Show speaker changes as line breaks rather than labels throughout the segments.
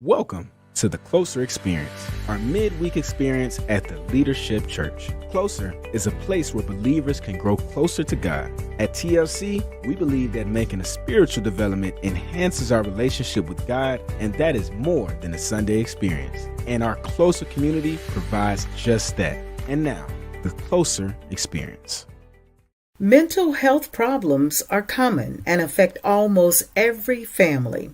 Welcome to the Closer Experience, our midweek experience at the Leadership Church. Closer is a place where believers can grow closer to God. At TLC, we believe that making a spiritual development enhances our relationship with God, and that is more than a Sunday experience. And our Closer community provides just that. And now, the Closer Experience.
Mental health problems are common and affect almost every family.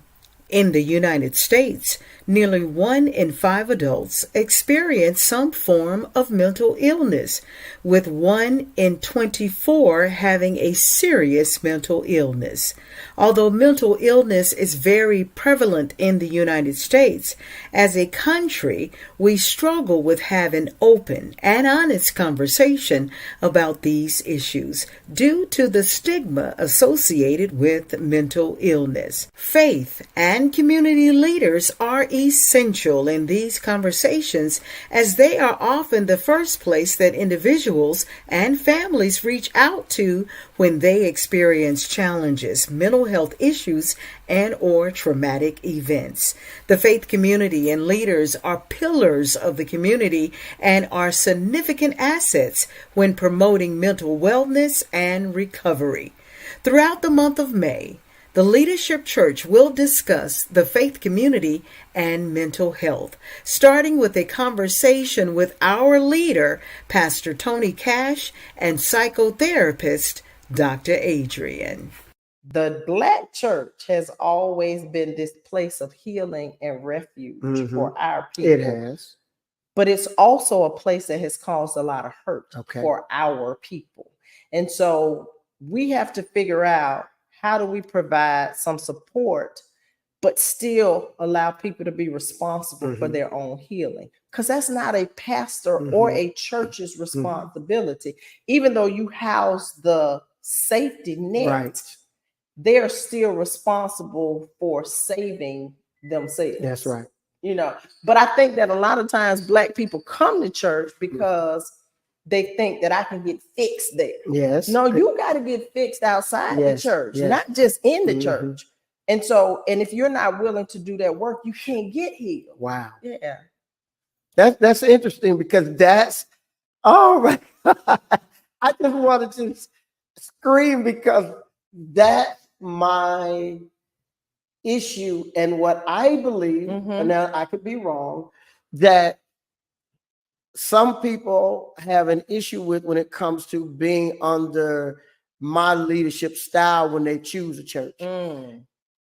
In the United States, nearly 1 in 5 adults experience some form of mental illness, with 1 in 24 having a serious mental illness. Although mental illness is very prevalent in the United States, as a country, we struggle with having open and honest conversation about these issues due to the stigma associated with mental illness. Faith and community leaders are essential in these conversations, as they are often the first place that individuals and families reach out to when they experience challenges, mental health issues, and or traumatic events. The faith community and leaders are pillars of the community and are significant assets when promoting mental wellness and recovery. Throughout the month of May, the Leadership Church will discuss the faith community and mental health, starting with a conversation with our leader, Pastor Tony Cash, and psychotherapist, Dr. Adrienne.
The Black church has always been this place of healing and refuge for our people.
It has.
But it's also a place that has caused a lot of hurt for our people. And so we have to figure out, how do we provide some support, but still allow people to be responsible for their own healing? Because that's not a pastor or a church's responsibility. Even though you house the safety net, they're still responsible for saving themselves.
That's right.
You know, but I think that a lot of times Black people come to church because they think that I can get fixed there.
Yes.
No, you got to get fixed outside the church, not just in the church. And so, and if you're not willing to do that work, you can't get healed.
Wow.
Yeah.
That's interesting, because that's all right. I just wanted to scream, because that's my issue, and what I believe, and now I could be wrong, that some people have an issue with when it comes to being under my leadership style when they choose a church.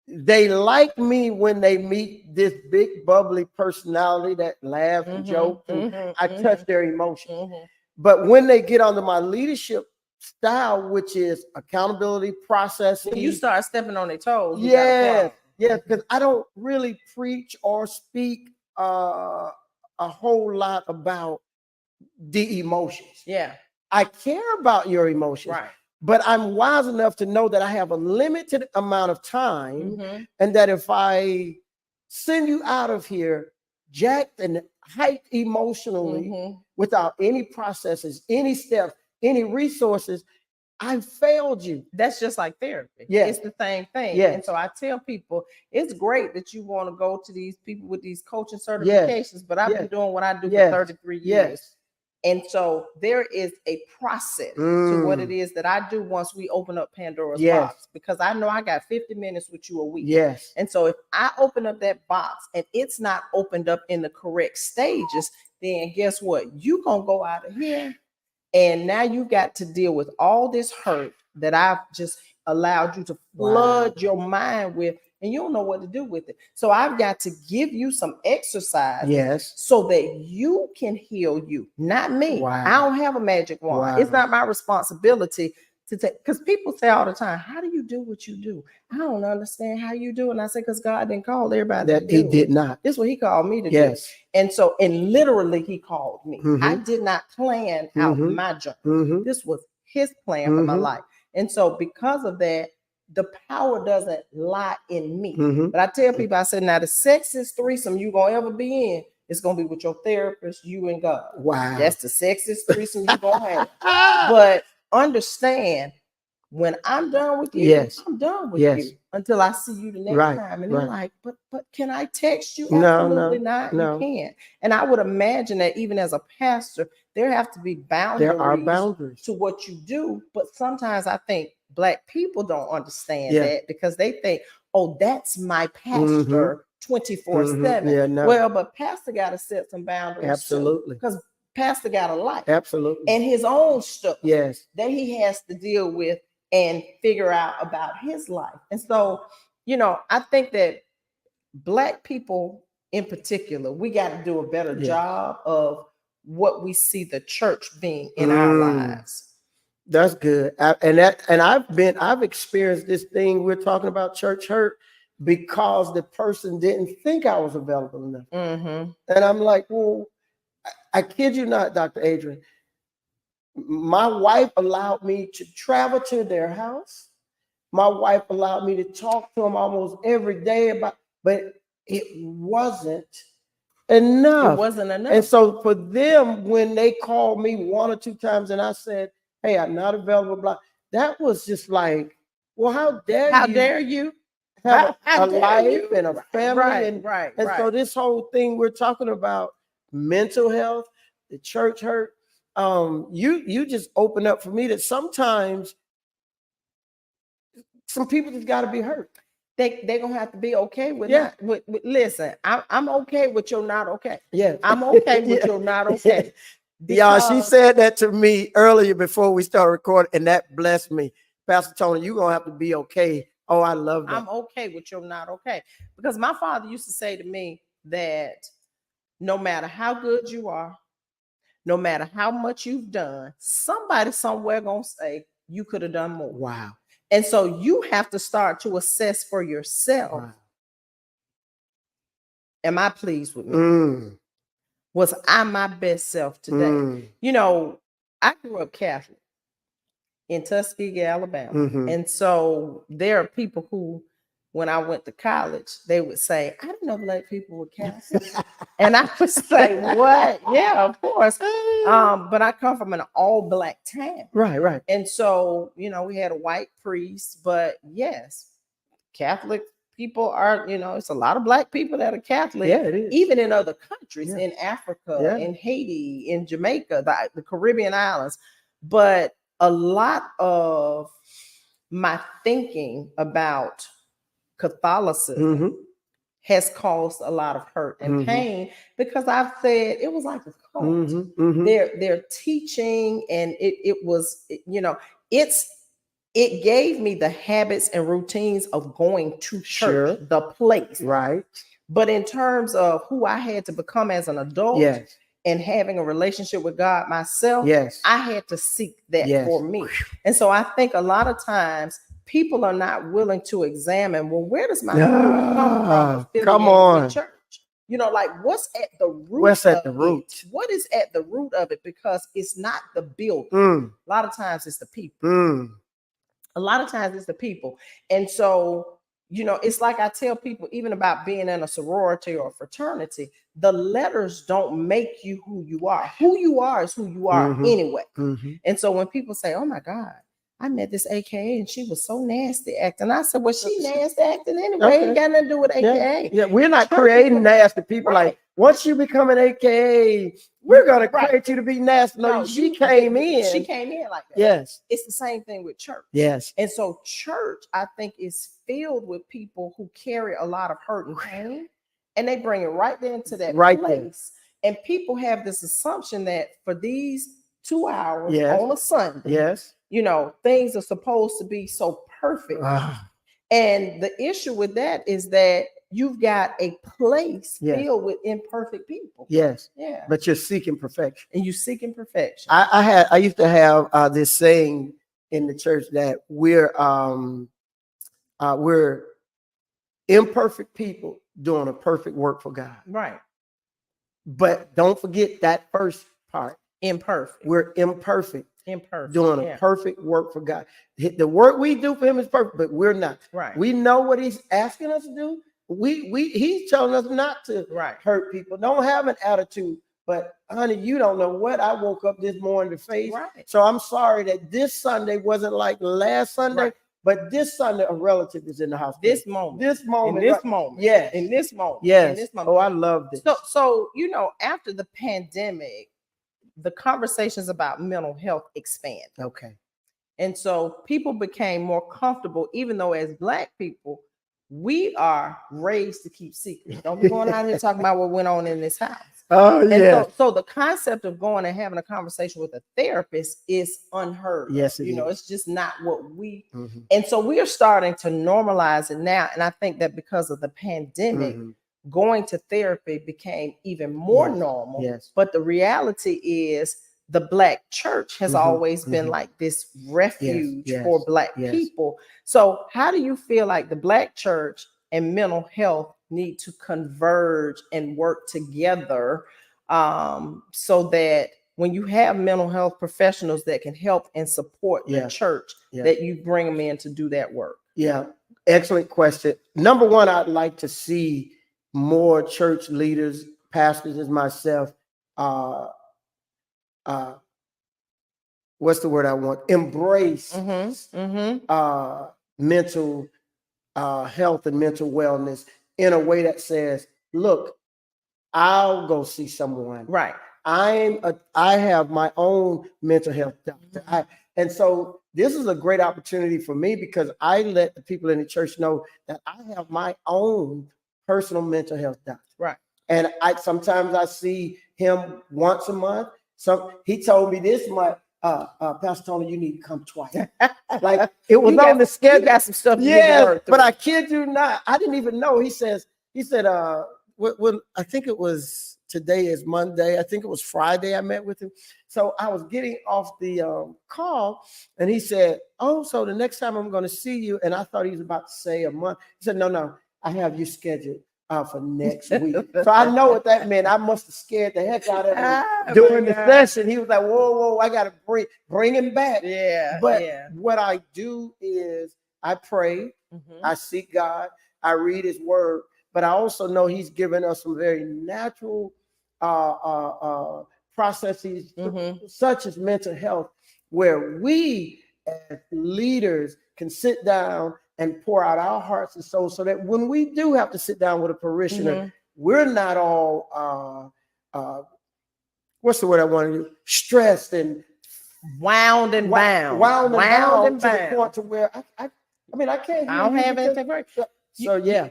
They like me when they meet this big bubbly personality that laughs and jokes, and I touch their emotions. But when they get under my leadership style, which is accountability, processing,
you start stepping on their toes.
Yeah, because I don't really preach or speak a whole lot about the emotions.
Yeah.
I care about your emotions, but I'm wise enough to know that I have a limited amount of time, and that if I send you out of here jacked and hyped emotionally without any processes, any steps, any resources, I failed you.
That's just like therapy.
Yeah.
It's the same thing.
Yes.
And so I tell people, it's great that you want to go to these people with these coaching certifications, but I've been doing what I do for 33 years. And so there is a process to what it is that I do once we open up Pandora's box, because I know I got 50 minutes with you a week.
Yes.
And so if I open up that box and it's not opened up in the correct stages, then guess what? You gonna go out of here, and now you got to deal with all this hurt that I've just allowed you to flood your mind with, and you don't know what to do with it. So I've got to give you some exercise, so that you can heal you, not me. I don't have a magic wand. It's not my responsibility to take, because people say all the time, how do you do what you do? I don't understand how you do. And I say, because God didn't call everybody
that he did not.
This is what he called me to do. And so, and literally he called me. I did not plan out my journey. This was his plan for my life. And so because of that, the power doesn't lie in me. But I tell people, I said, now the sexiest threesome you gonna ever be in is gonna be with your therapist, you and God.
Wow.
That's the sexiest threesome you gonna have. But understand, when I'm done with you,
Yes.
I'm done with
Yes.
you until I see you the next
Right,
time. And they're
right.
like, but can I text you?
No,
Absolutely
no,
not.
no.
You can't. And I would imagine that even as a pastor, there have to be
There are
boundaries
boundaries.
to what you do. But sometimes I think Black people don't understand
Yeah.
that, because they think, oh, that's my pastor 24/7.
Yeah, no.
Well, but pastor got to set some boundaries.
Absolutely.
Because pastor got a life
Absolutely.
and his own stuff
Yes.
that he has to deal with and figure out about his life. And so, I think that Black people in particular, we got to do a better job of what we see the church being in our lives.
That's good. I've experienced this thing we're talking about, church hurt, because the person didn't think I was available enough. And I'm like, well, I kid you not, Dr. Adrienne. My wife allowed me to travel to their house. My wife allowed me to talk to them almost every day but it wasn't enough.
It wasn't enough.
And so for them, when they called me 1 or 2 times and I said, hey, I'm not available, blah, that was just like, well, how dare you have a life and a family?
Right.
So this whole thing we're talking about, mental health, the church hurt, you just open up for me that sometimes some people just got to be hurt.
They're going to have to be okay with that. Listen, I'm okay with you're not okay.
Yeah.
I'm okay with you're not okay.
Y'all, she said that to me earlier before we started recording, and that blessed me. Pastor Tony, you're going to have to be okay. Oh, I love that.
I'm okay with you're not okay. Because my father used to say to me that no matter how good you are, no matter how much you've done, somebody somewhere going to say you could have done more.
Wow.
And so you have to start to assess for yourself. Wow. Am I pleased with me? Was I my best self today? I grew up Catholic in Tuskegee, Alabama. And so there are people who, when I went to college, they would say, I didn't know Black people were Catholic. And I would say, what? Yeah, of course. But I come from an all Black town.
Right.
And so, we had a white priest, but yes, Catholic people are, it's a lot of Black people that are Catholic.
Yeah, it is.
Even in other countries, in Africa, in Haiti, in Jamaica, the Caribbean islands. But a lot of my thinking about Catholicism has caused a lot of hurt and pain, because I've said it was like a cult. Their teaching, and it gave me the habits and routines of going to church, the place.
Right.
But in terms of who I had to become as an adult and having a relationship with God myself, I had to seek that for me. And so I think a lot of times people are not willing to examine, well, where does my fruit come from?
Come on.
Church. Like, what's at the root?
What's at the root?
What is at the root of it? Because it's not the building. A lot of times it's the people. A lot of times it's the people. And so, it's like I tell people, even about being in a sorority or a fraternity, the letters don't make you who you are. Who you are is who you are anyway. And so when people say, oh my God, I met this AKA and she was so nasty acting. I said, well, she nasty acting anyway. Ain't got nothing to do with AKA.
Yeah, we're not creating nasty people. Like, once you become an AKA, we're going to create you to be nasty. No, she came in.
She came in like that.
Yes.
It's the same thing with church.
Yes.
And so church, I think, is filled with people who carry a lot of hurt and pain, and they bring it right into that place. And people have this assumption that for these 2 hours on a Sunday, things are supposed to be so perfect. And the issue with that is that you've got a place filled with imperfect people.
Yes. But you're seeking perfection.
And you're seeking perfection.
I used to have this saying in the church that we're imperfect people doing a perfect work for God.
Right.
But don't forget that first part.
Imperfect.
We're imperfect. Doing a perfect work for God. The work we do for him is perfect, but we're not.
Right.
We know what he's asking us to do. He's telling us not to hurt people. Don't have an attitude But honey, you don't know what I woke up this morning to face.
Right.
So I'm sorry that this Sunday wasn't like last Sunday,
Right.
but this Sunday a relative is in the house.
This moment.
This moment.
In this moment.
Yes.
In this moment.
Yes.
In this moment.
Oh, I love this.
So after the pandemic, the conversations about mental health expanded.
Okay.
And so people became more comfortable, even though as Black people, we are raised to keep secrets. Don't be going out here talking about what went on in this house.
Oh, yeah.
And so the concept of going and having a conversation with a therapist is unheard.
Yes, it is.
It's just not what we, and so we are starting to normalize it now. And I think that because of the pandemic, going to therapy became even more normal.
Yes.
But the reality is the Black church has always been like this refuge for Black people. So how do you feel like the Black church and mental health need to converge and work together, so that when you have mental health professionals that can help and support the church, that you bring them in to do that work?
Yeah, excellent question. Number one, I'd like to see more church leaders, pastors as myself, what's the word I want? Embrace mental health and mental wellness in a way that says, look, I'll go see someone.
Right.
I have my own mental health doctor. And so this is a great opportunity for me because I let the people in the church know that I have my own personal mental health doctor.
Right.
And sometimes I see him once a month. So he told me this month, Pastor Tony, you need to come twice. Like it was on the schedule.
You got some stuff.
Yeah, but I kid you not. I didn't even know. He said, when I think it was today is Monday. I think it was Friday I met with him. So I was getting off the call and he said, oh, so the next time I'm going to see you. And I thought he was about to say a month. He said, no, I have you scheduled for next week. So I know what that meant. I must have scared the heck out of him during the session. He was like, whoa, I got to bring him back. But what I do is I pray, I seek God, I read his word, but I also know he's given us some very natural processes, such as mental health, where we as leaders can sit down and pour out our hearts and souls so that when we do have to sit down with a parishioner, we're not all, what's the word I want to use? Stressed and
wound and bound.
Wound and bound to the point to where I can't.
I don't have anything for you.
So yeah.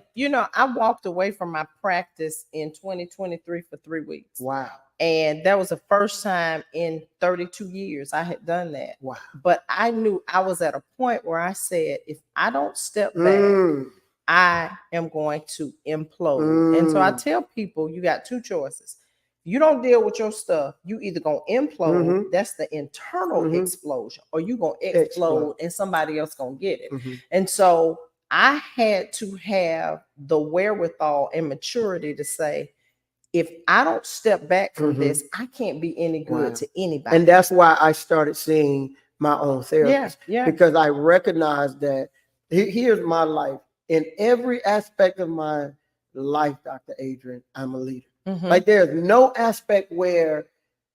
I walked away from my practice in 2023 for 3 weeks.
Wow.
And that was the first time in 32 years I had done that.
Wow.
But I knew I was at a point where I said, if I don't step back, I am going to implode. And so I tell people, you got two choices. You don't deal with your stuff, you either gonna implode, that's the internal explosion, or you gonna explode and somebody else gonna get it. And so I had to have the wherewithal and maturity to say, if I don't step back from this, I can't be any good to anybody.
And that's why I started seeing my own therapist. Because I recognized that here's my life. In every aspect of my life, Dr. Adrienne, I'm a leader. Like there's no aspect where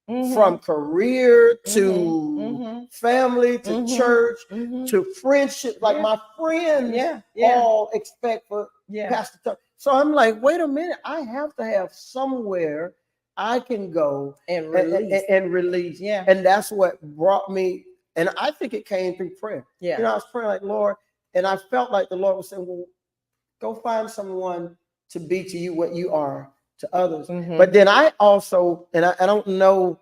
from career to family to church to friendship, like my friends all expect for Pastor Tony. So I'm like, wait a minute, I have to have somewhere I can go and release. And that's what brought me, and I think it came through prayer. I was praying like, Lord, and I felt like the Lord was saying, well, go find someone to be to you what you are to others. But then I also, and I don't know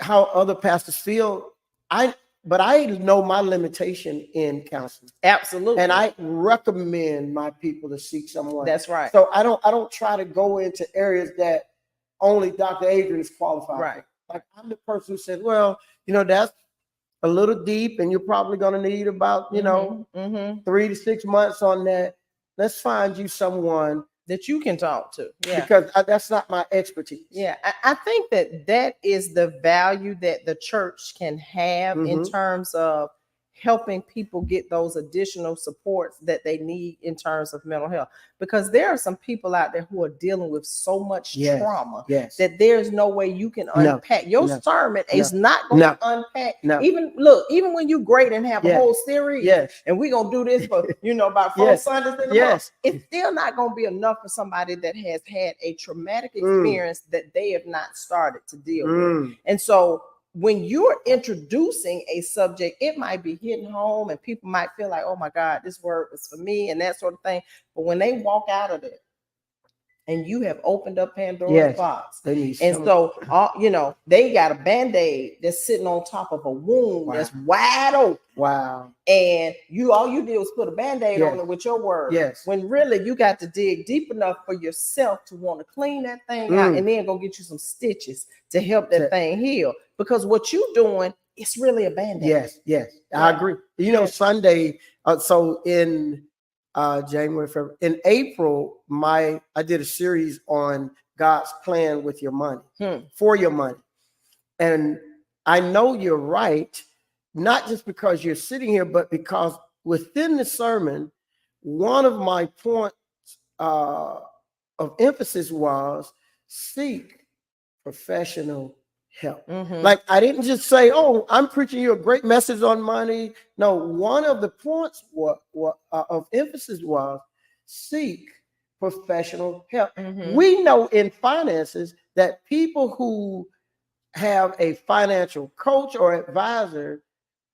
how other pastors feel, but I know my limitation in counseling.
Absolutely.
And I recommend my people to seek someone.
That's right.
So I don't try to go into areas that only Dr. Adrienne is qualified.
Right.
For. Like I'm the person who says, well, that's a little deep and you're probably going to need about, 3 to 6 months on that. Let's find you someone
that you can talk to.
Because that's not my expertise.
I think that is the value that the church can have in terms of helping people get those additional supports that they need in terms of mental health. Because there are some people out there who are dealing with so much trauma that there's no way you can unpack. Your sermon is not going to unpack. Even when you great and have a whole series, and we're going to do this for, about 4 Sundays in a month, it's still not going to be enough for somebody that has had a traumatic experience that they have not started to deal with. And so when you're introducing a subject, it might be hitting home and people might feel like, oh my God, this word was for me and that sort of thing. But when they walk out of it and you have opened up Pandora's box, and so, they got a Band-Aid that's sitting on top of a wound that's wide open.
Wow.
And all you did was put a Band-Aid on it with your word. When really you got to dig deep enough for yourself to want to clean that thing out and then go get you some stitches to help that thing heal. Because what you're doing, it's really a Band-Aid.
Yes. I agree. Sunday, so in January, February, in April, I did a series on God's plan with your money, for your money. And I know you're right, not just because you're sitting here, but because within the sermon, one of my points of emphasis was seek professional help. Like, I didn't just say, oh, I'm preaching you a great message on money. No, one of the points of emphasis was seek professional help. We know in finances that people who have a financial coach or advisor,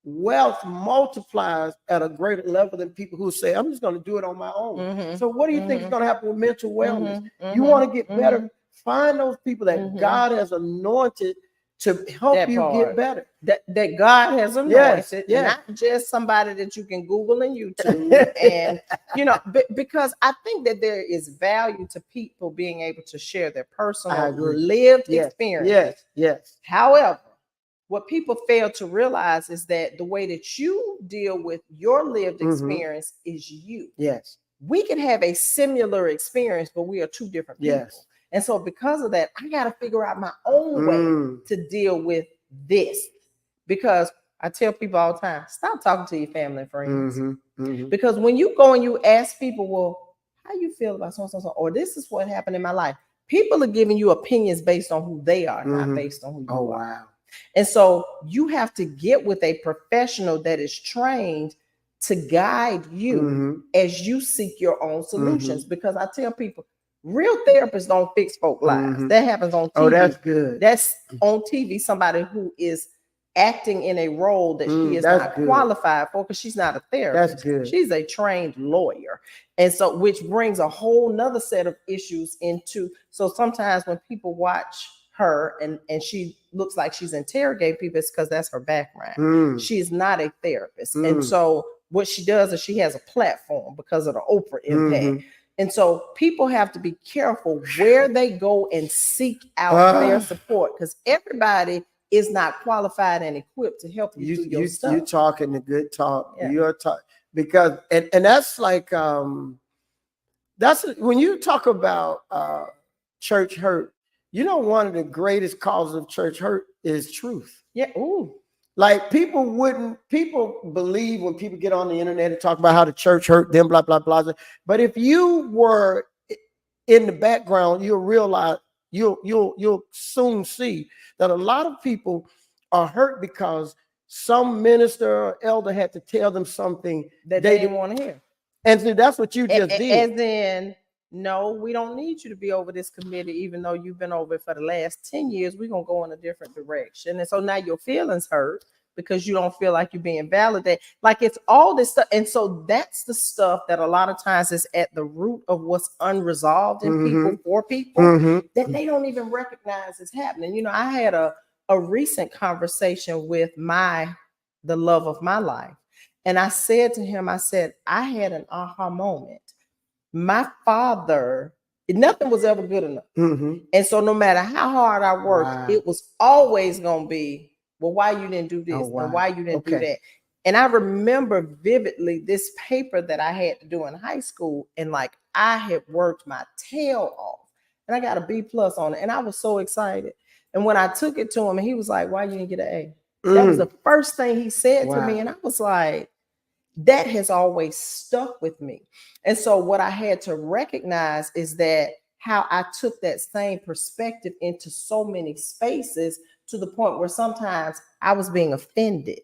wealth multiplies at a greater level than people who say, I'm just going to do it on my own. So what do you think is going to happen with mental wellness? You want to get better? Find those people that God has anointed to help you get better.
That God has anointed, not just somebody that you can Google and YouTube. And, because I think that there is value to people being able to share their personal lived experience. However, what people fail to realize is that the way that you deal with your lived experience is you. We can have a similar experience, but we are two different people. And so because of that, I got to figure out my own way to deal with this. Because I tell people all the time, stop talking to your family and friends. Because when you go and you ask people, well, how you feel about so and so, or this is what happened in my life, people are giving you opinions based on who they are, not based on who you are.
Wow.
And so you have to get with a professional that is trained to guide you as you seek your own solutions. Because I tell people, real therapists don't fix folk lives. That happens on TV.
Oh, that's good.
That's on TV, somebody who is acting in a role that she is not qualified for, because she's not a therapist.
That's good.
She's a trained lawyer. And so, which brings a whole nother set of issues into. So sometimes when people watch her and she looks like she's interrogating people, it's because that's her background. She is not a therapist. And so what she does is she has a platform because of the Oprah impact. And so people have to be careful where they go and seek out their support, because everybody is not qualified and equipped to help you do your stuff.
You're talking the good talk. You're talking because and that's like that's when you talk about church hurt. One of the greatest causes of church hurt is truth. Like people believe when people get on the internet and talk about how the church hurt them, blah, blah, blah. But if you were in the background, you'll realize, you'll soon see that a lot of people are hurt because some minister or elder had to tell them something
that they didn't want to hear.
And so that's what you just did.
As in, no, we don't need you to be over this committee, even though you've been over it for the last 10 years. We're going to go in a different direction. And so now your feelings hurt because you don't feel like you're being validated. Like, it's all this stuff. And so that's the stuff that a lot of times is at the root of what's unresolved in people, for people, that they don't even recognize is happening. I had a recent conversation with the love of my life. And I said to him, I had an aha moment. My father, nothing was ever good enough. And so no matter how hard I worked, it was always going to be, well, why you didn't do this and why you didn't do that. And I remember vividly this paper that I had to do in high school. And like, I had worked my tail off and I got a B+ on it. And I was so excited. And when I took it to him, and he was like, why you didn't get an A? That was the first thing he said to me.
Wow.
And I was like, that has always stuck with me. And so what I had to recognize is that how I took that same perspective into so many spaces, to the point where sometimes I was being offended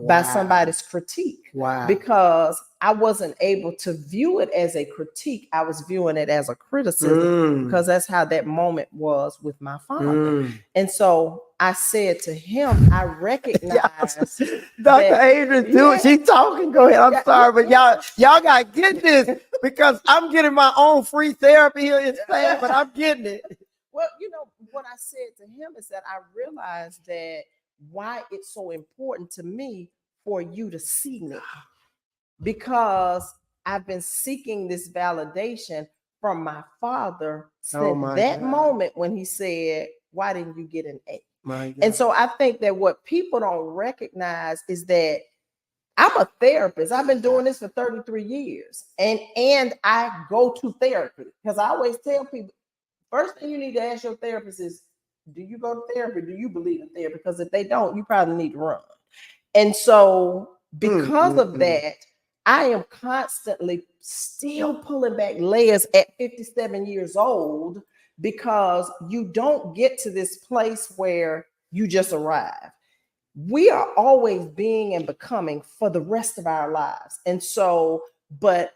by somebody's critique.
Wow.
Because I wasn't able to view it as a critique. I was viewing it as a criticism, because that's how that moment was with my father. And so I said to him, I recognize
Dr. Adrienne, she talking. Go ahead. I'm sorry, but y'all got to get this, because I'm getting my own free therapy here in Spain, but I'm getting it.
Well, what I said to him is that I realized that why it's so important to me for you to see me, because I've been seeking this validation from my father since that moment when he said, why didn't you get an A? And so I think that what people don't recognize is that I'm a therapist. I've been doing this for 33 years. And I go to therapy, because I always tell people, first thing you need to ask your therapist is, do you go to therapy? Do you believe in therapy? Because if they don't, you probably need to run. And so because of that, I am constantly still pulling back layers at 57 years old, because you don't get to this place where you just arrive. We are always being and becoming for the rest of our lives. And so, but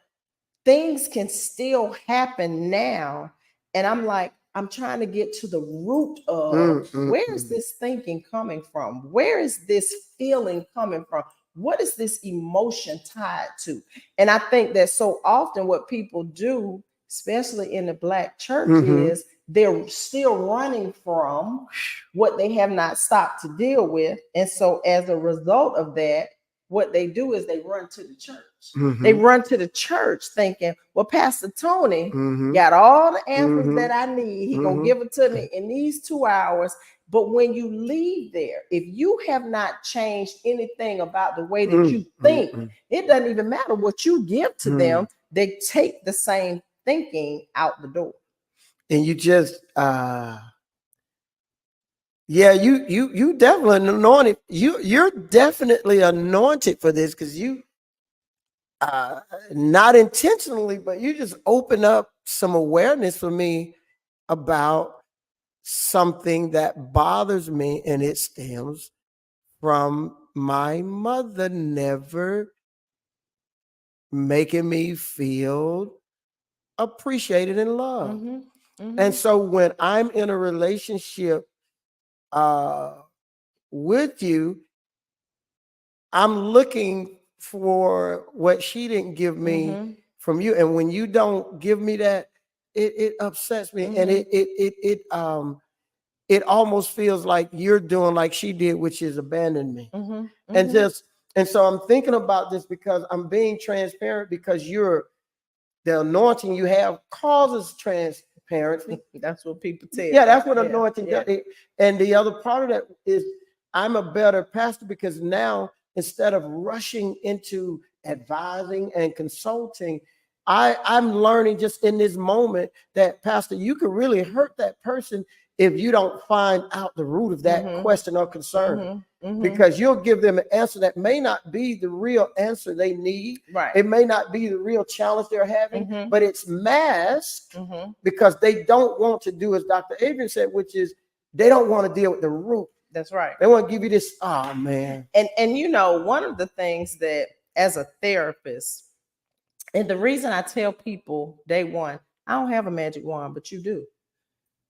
things can still happen now. And I'm like, I'm trying to get to the root of where is this thinking coming from? Where is this feeling coming from? What is this emotion tied to? And I think that so often what people do, especially in the Black church, is they're still running from what they have not stopped to deal with. And so as a result of that, what they do is they run to the church. They run to the church thinking, well, Pastor Tony got all the answers that I need. He gonna give it to me in these 2 hours. But when you leave there, if you have not changed anything about the way that you think, it doesn't even matter what you give to them. They take the same thinking out the door.
And you just you definitely anointed. You're definitely anointed for this, because you not intentionally, but you just open up some awareness for me about something that bothers me, and it stems from my mother never making me feel appreciated and loved. And so when I'm in a relationship with you, I'm looking for what she didn't give me from you. And when you don't give me that, it upsets me. And it almost feels like you're doing like she did, which is abandon me. And so I'm thinking about this because I'm being transparent, because the anointing you have causes transparency.
That's what people tell.
Yeah, that's what anointing does. And the other part of that is I'm a better pastor, because now instead of rushing into advising and consulting, I'm learning just in this moment that, Pastor, you can really hurt that person if you don't find out the root of that question or concern. Because you'll give them an answer that may not be the real answer they need.
Right.
It may not be the real challenge they're having, but it's masked because they don't want to do as Dr. Adrienne said, which is they don't want to deal with the root.
That's right.
They want to give you this, oh man.
And one of the things that as a therapist, and the reason I tell people day one, I don't have a magic wand, but you do.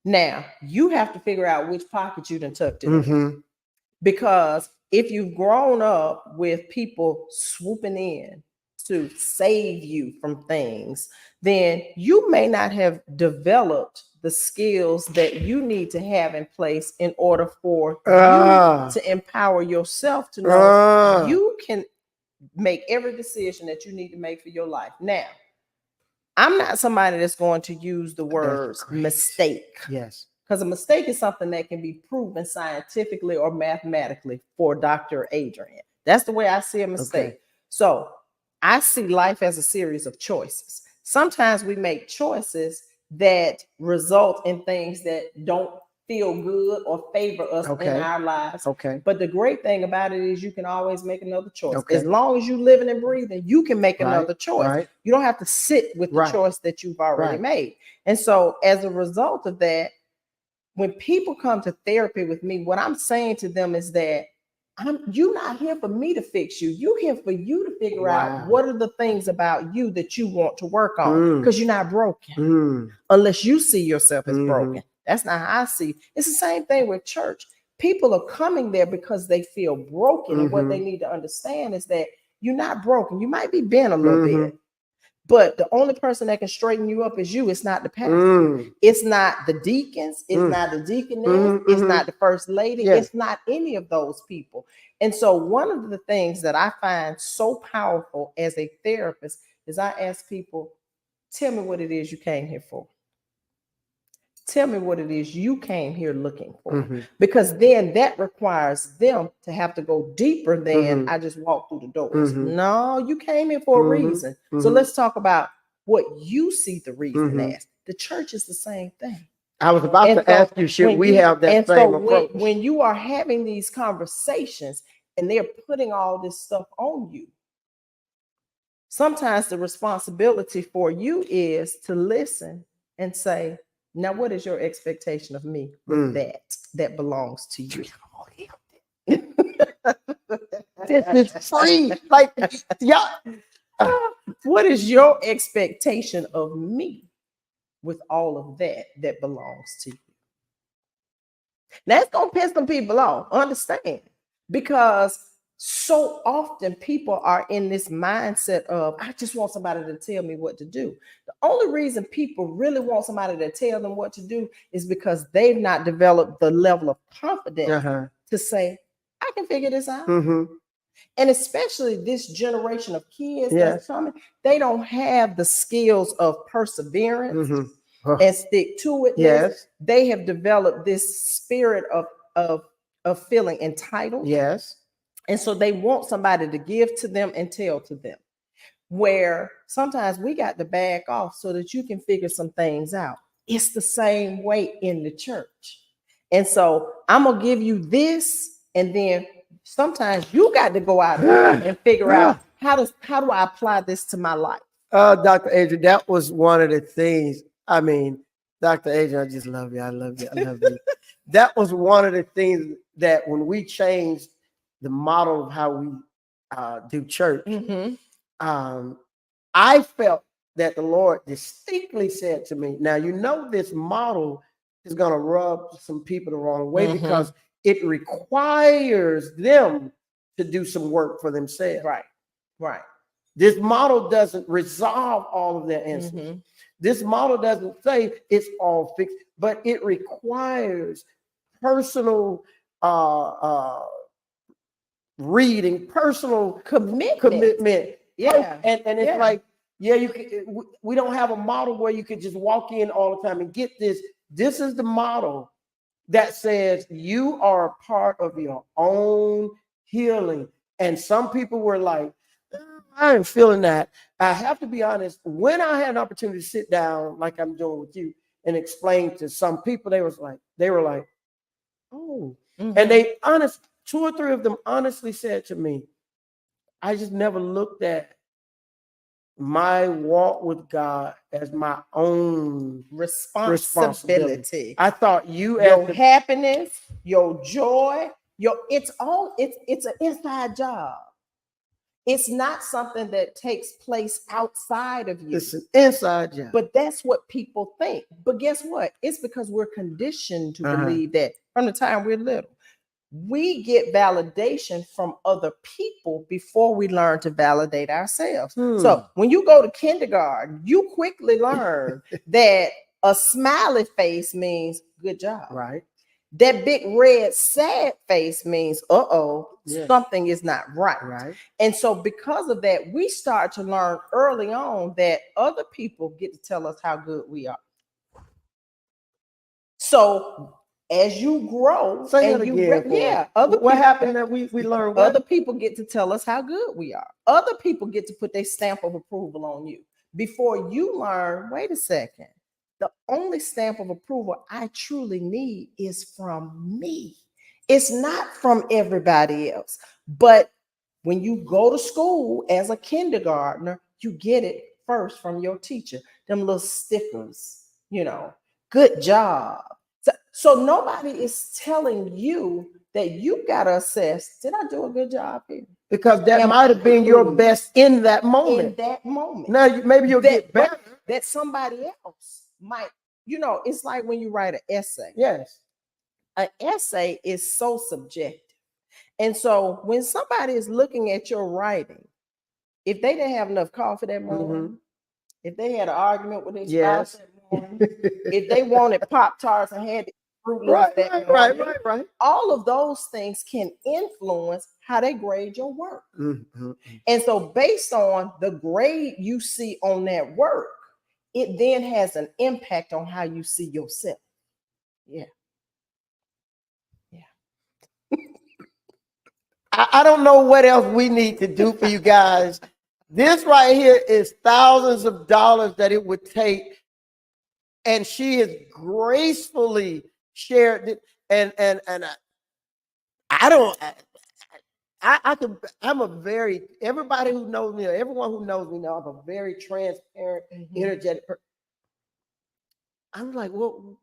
Now, you have to figure out which pocket you done tucked it in. Because if you've grown up with people swooping in to save you from things, then you may not have developed the skills that you need to have in place in order for you to empower yourself to know you can make every decision that you need to make for your life. Now, I'm not somebody that's going to use the word mistake.
Yes.
Because a mistake is something that can be proven scientifically or mathematically for Dr. Adrienne. That's the way I see a mistake.
Okay.
So I see life as a series of choices. Sometimes we make choices that result in things that don't feel good or favor us in our lives.
Okay.
But the great thing about it is you can always make another choice.
Okay.
As long as you living and breathing, you can make another choice.
Right.
You don't have to sit with the choice that you've already made. And so as a result of that, when people come to therapy with me, what I'm saying to them is that you're not here for me to fix you. You're here for you to figure out what are the things about you that you want to work on, because you're not broken unless you see yourself as broken. That's not how I see. It's the same thing with church. People are coming there because they feel broken. And what they need to understand is that you're not broken. You might be bent a little bit, but the only person that can straighten you up is you. It's not the pastor. It's not the deacons. It's not the deaconess. It's not the first lady. It's not any of those people. And so one of the things that I find so powerful as a therapist is I ask people, tell me what it is you came here for. Tell me what it is you came here looking for, because then that requires them to have to go deeper than I just walked through the doors. No, you came here for a reason. So let's talk about what you see the reason as. The church is the same thing.
I was about to ask you, should we have that same approach?
When you are having these conversations and they're putting all this stuff on you, sometimes the responsibility for you is to listen and say, now, what is your expectation of me with that belongs to you?
This is free. Like,
what is your expectation of me with all of that belongs to you? That's going to piss some people off. Understand? Because so often people are in this mindset of, I just want somebody to tell me what to do. The only reason people really want somebody to tell them what to do is because they've not developed the level of confidence to say, I can figure this out. And especially this generation of kids that's coming, they don't have the skills of perseverance and stick to it. They have developed this spirit of feeling entitled. And so they want somebody to give to them and tell to them, where sometimes we got to back off so that you can figure some things out. It's the same way in the church. And so I'm going to give you this, and then sometimes you got to go out and figure out how do I apply this to my life?
Dr. Adrienne, that was one of the things. I mean, Dr. Adrienne, I just love you. I love you. I love you. That was one of the things that when we changed the model of how we do church, I felt that the Lord distinctly said to me, now, you know, this model is going to rub some people the wrong way because it requires them to do some work for themselves.
Right.
This model doesn't resolve all of their answers. This model doesn't say it's all fixed, but it requires personal reading, personal commitment. And it's like, you can, we don't have a model where you could just walk in all the time and get this. This is the model that says you are a part of your own healing. And some people were like, I ain't feeling that. I have to be honest, when I had an opportunity to sit down like I'm doing with you and explain to some people, they were like, oh. And they two or three of them honestly said to me, I just never looked at my walk with God as my own responsibility. I thought your
happiness, your joy, it's an inside job. It's not something that takes place outside of you.
It's an inside job.
But that's what people think. But guess what? It's because we're conditioned to believe that from the time we're little. We get validation from other people before we learn to validate ourselves. So when you go to kindergarten, you quickly learn that a smiley face means good job.
Right.
That big red sad face means, something is not right.
Right.
And so because of that, we start to learn early on that other people get to tell us how good we are. So as you grow,
what happened that we learned?
Other people get to tell us how good we are. Other people get to put their stamp of approval on you before you learn, wait a second, the only stamp of approval I truly need is from me. It's not from everybody else. But when you go to school as a kindergartner, you get it first from your teacher. Them little stickers, good job. So nobody is telling you that you got to assess, did I do a good job here?
Because that might have been your best in that moment.
In that moment.
Now, maybe you'll get better.
That somebody else might, it's like when you write an essay.
Yes.
An essay is so subjective. And so when somebody is looking at your writing, if they didn't have enough coffee that morning, if they had an argument with their spouse that morning, if they wanted Pop-Tarts and had Fruit Loops that morning,
right.
all of those things can influence how they grade your work. And so based on the grade you see on that work, it then has an impact on how you see yourself. Yeah.
I don't know what else we need to do for you guys. This right here is thousands of dollars that it would take. And she has gracefully shared it. And I'm a very, everybody who knows me, or everyone who knows me know I'm a very transparent, energetic person. I'm like, well,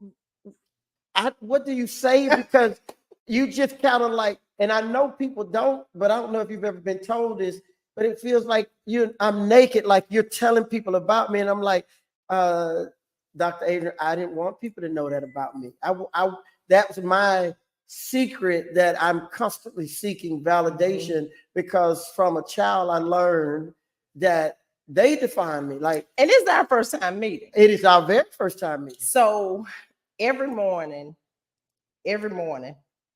what do you say? Because you just kind of like, and I know people don't, but I don't know if you've ever been told this, but it feels like I'm naked, like you're telling people about me. And I'm like, Dr. Adrienne, I didn't want people to know that about me. That was my secret, that I'm constantly seeking validation, because from a child I learned that they define me. Like,
and it's our first time meeting.
It is our very first time meeting.
So every morning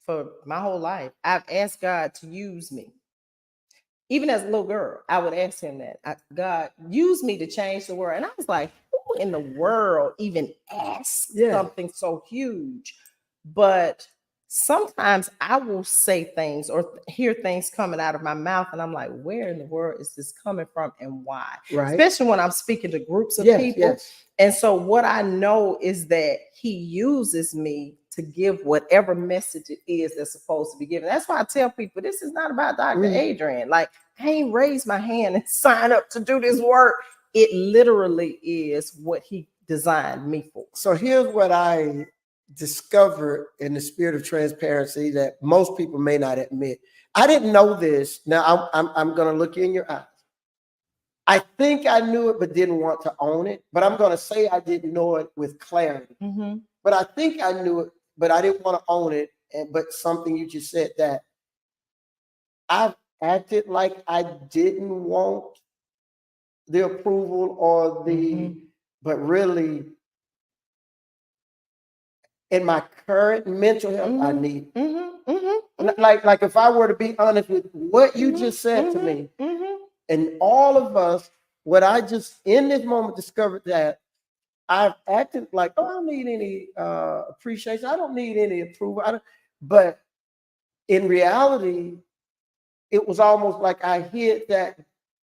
for my whole life, I've asked God to use me. Even as a little girl, I would ask him that, God, use me to change the world. And I was like, who in the world even asks something so huge? But sometimes I will say things or hear things coming out of my mouth, and I'm like, where in the world is this coming from and why?
Right.
Especially when I'm speaking to groups of people.
Yes.
And so what I know is that he uses me to give whatever message it is that's supposed to be given. That's why I tell people, this is not about Dr. Adrienne. Like, I ain't raised my hand and sign up to do this work. It literally is what he designed me for.
So here's what I discovered in the spirit of transparency that most people may not admit. I didn't know this. Now I'm going to look you in your eyes. I think I knew it, but didn't want to own it. But I'm going to say I didn't know it with clarity. But I think I knew it, but I didn't want to own it. But something you just said, that I've acted like I didn't want the approval or the, but really in my current mental health, I need it. Like if I were to be honest with what you just said to me, and all of us, what I just in this moment discovered, that I've acted like, oh, I don't need any appreciation. I don't need any approval. But in reality, it was almost like I hid that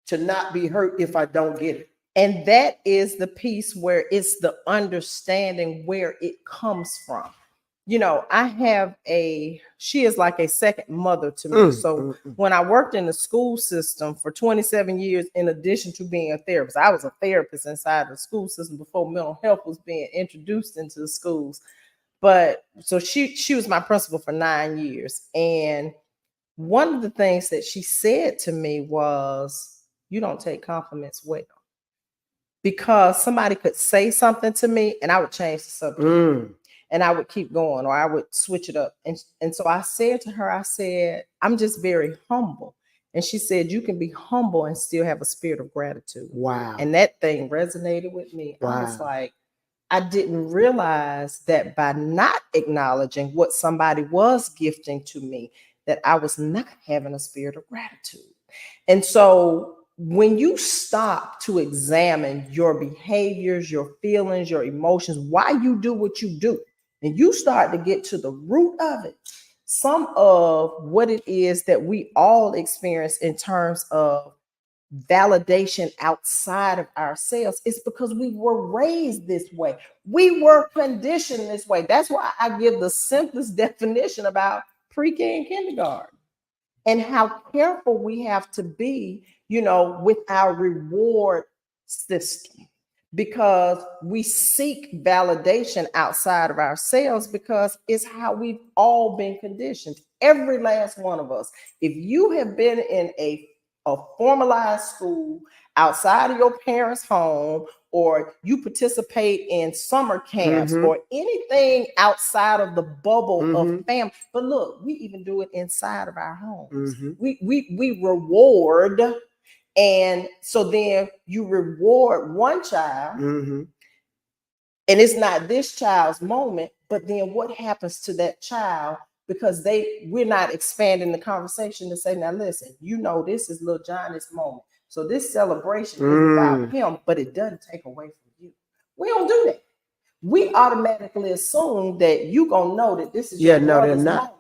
to not be hurt if I don't get it.
And that is the piece where it's the understanding where it comes from. She is like a second mother to me. So when I worked in the school system for 27 years, in addition to being a therapist, I was a therapist inside the school system before mental health was being introduced into the schools. But so she was my principal for 9 years. And one of the things that she said to me was, you don't take compliments well. Because somebody could say something to me and I would change the subject. And I would keep going, or I would switch it up. And so I said to her, I said, I'm just very humble. And she said, you can be humble and still have a spirit of gratitude.
Wow.
And that thing resonated with me. Wow. I was like, I didn't realize that by not acknowledging what somebody was gifting to me, that I was not having a spirit of gratitude. And so when you stop to examine your behaviors, your feelings, your emotions, why you do what you do, and you start to get to the root of it, some of what it is that we all experience in terms of validation outside of ourselves, it's because we were raised this way. We were conditioned this way. That's why I give the simplest definition about pre-K and kindergarten, and how careful we have to be, with our reward system, because we seek validation outside of ourselves, because it's how we've all been conditioned. Every last one of us. If you have been in a formalized school outside of your parents' home, or you participate in summer camps, or anything outside of the bubble of family. But look, we even do it inside of our homes. We reward. And so then you reward one child, and it's not this child's moment, but then what happens to that child? Because we're not expanding the conversation to say, now listen, this is little Johnny's moment. So this celebration is about him, but it doesn't take away from you. We don't do that. We automatically assume that you're going to know that this is your brother's moment.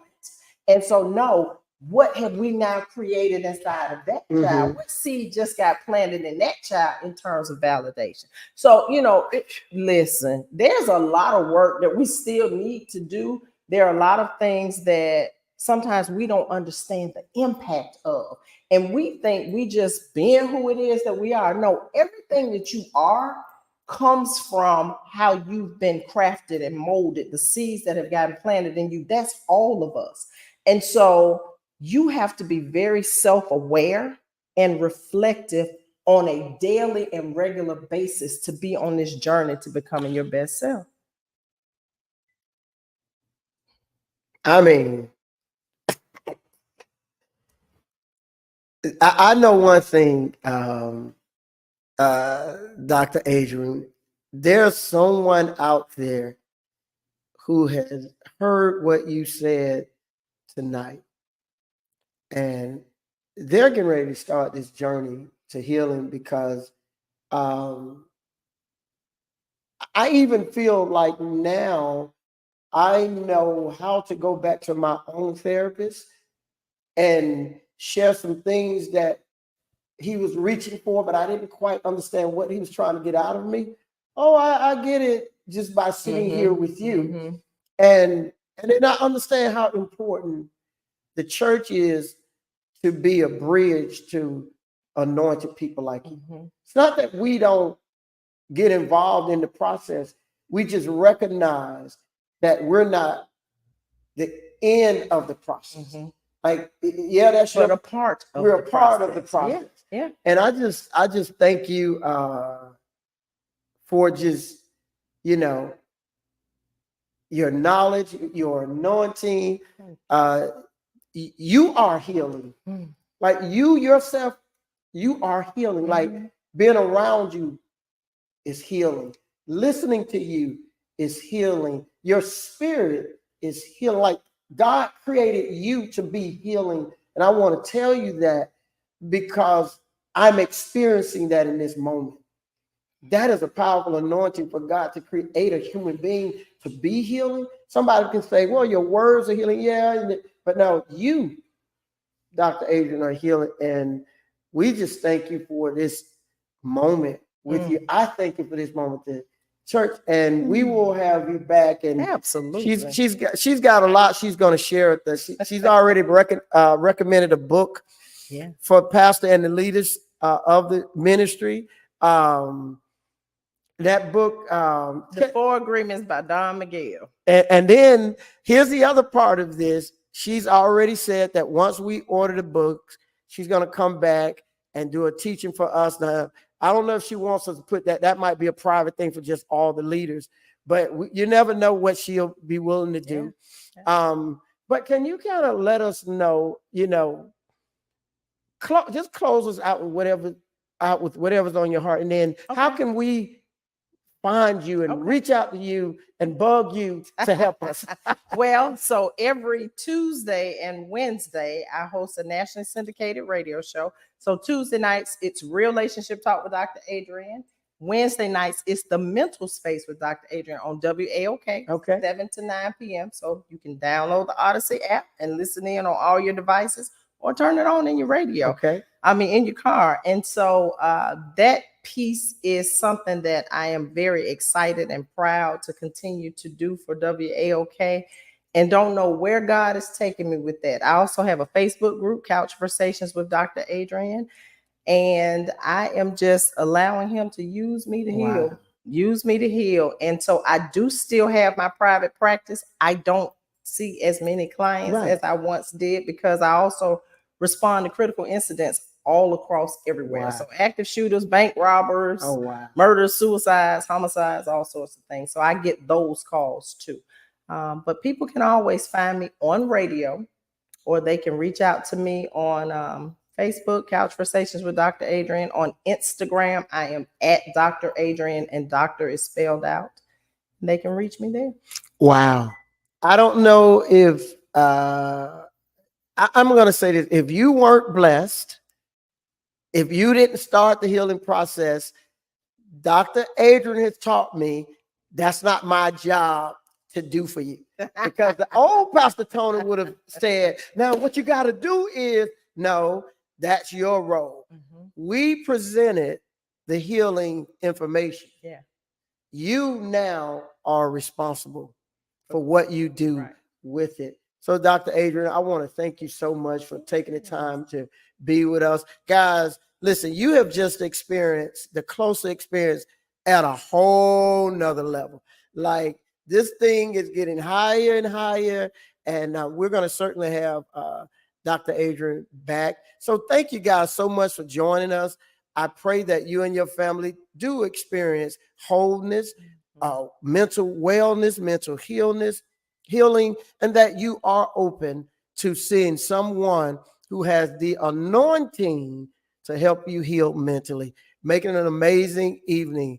And so no, what have we now created inside of that child? What seed just got planted in that child in terms of validation? So, listen, there's a lot of work that we still need to do. There are a lot of things that sometimes we don't understand the impact of. And we think we just being who it is that we are. No, everything that you are comes from how you've been crafted and molded, the seeds that have gotten planted in you. That's all of us. And so you have to be very self-aware and reflective on a daily and regular basis to be on this journey to becoming your best self.
I mean, I know one thing, Dr. Adrienne, there's someone out there who has heard what you said tonight, and they're getting ready to start this journey to healing, because I even feel like now I know how to go back to my own therapist and share some things that he was reaching for, but I didn't quite understand what he was trying to get out of me. Oh, I get it just by sitting here with you. And then I understand how important the church is to be a bridge to anointed people like you. It's not that we don't get involved in the process. We just recognize that we're not the end of the process. Like, yeah, that's
but a part of
we're a part of the process.
Yeah.
And I just thank you for just, your knowledge, your anointing. You are healing. Like, you yourself, you are healing. Like, being around you is healing. Listening to you is healing. Your spirit is healing. Like, God created you to be healing. And I want to tell you that because I'm experiencing that in this moment. That is a powerful anointing for God to create a human being to be healing. Somebody can say, well, your words are healing. Yeah. But no, you, Dr. Adrienne, are healing. And we just thank you for this moment with you. I thank you for this moment, the church, and we will have you back. And
absolutely,
she's got a lot she's going to share with us. She's already recommended a book for pastor and the leaders of the ministry. That book,
The 4 Agreements by Don Miguel.
And then here's the other part of this. She's already said that once we order the books, she's going to come back and do a teaching for us. Now, I don't know if she wants us to put that. That might be a private thing for just all the leaders, but you never know what she'll be willing to do. But can you kind of let us know, just close us out with whatever's on your heart. And then how can we find you and reach out to you and bug you to help us?
Well, so every Tuesday and Wednesday, I host a nationally syndicated radio show. So Tuesday nights, it's Relationship Talk with Dr. Adrienne. Wednesday nights, it's The Mental Space with Dr. Adrienne on WAOK, 7 to 9 p.m. So you can download the Odyssey app and listen in on all your devices or turn it on in your radio. in your car. And so that piece is something that I am very excited and proud to continue to do for WAOK, and don't know where God is taking me with that. I also have a Facebook group, Couch Conversations with Dr. Adrienne, and I am just allowing him to use me to heal. Use me to heal. And so I do still have my private practice. I don't see as many clients as I once did, because I also respond to critical incidents all across everywhere. So active shooters, bank robbers, murders, suicides, homicides, all sorts of things. So I get those calls too. But people can always find me on radio, or they can reach out to me on Facebook, Couch Conversations with Dr. Adrienne. On Instagram, I am at Dr. Adrienne, and doctor is spelled out. They can reach me there.
Wow. I don't know if I'm going to say this. If you weren't blessed, if you didn't start the healing process, Dr. Adrienne has taught me that's not my job to do for you. Because the old Pastor Tony would have said, now what you got to do is, no, that's your role. We presented the healing information.
Yeah.
You now are responsible for what you do with it. So, Dr. Adrienne, I want to thank you so much for taking the time to be with us. Guys, listen, you have just experienced the closer experience at a whole nother level. Like, this thing is getting higher and higher, and we're going to certainly have Dr. Adrienne back. So thank you guys so much for joining us. I pray that you and your family do experience wholeness, mental wellness, mental healing, and that you are open to seeing someone who has the anointing to help you heal mentally. Making an amazing evening.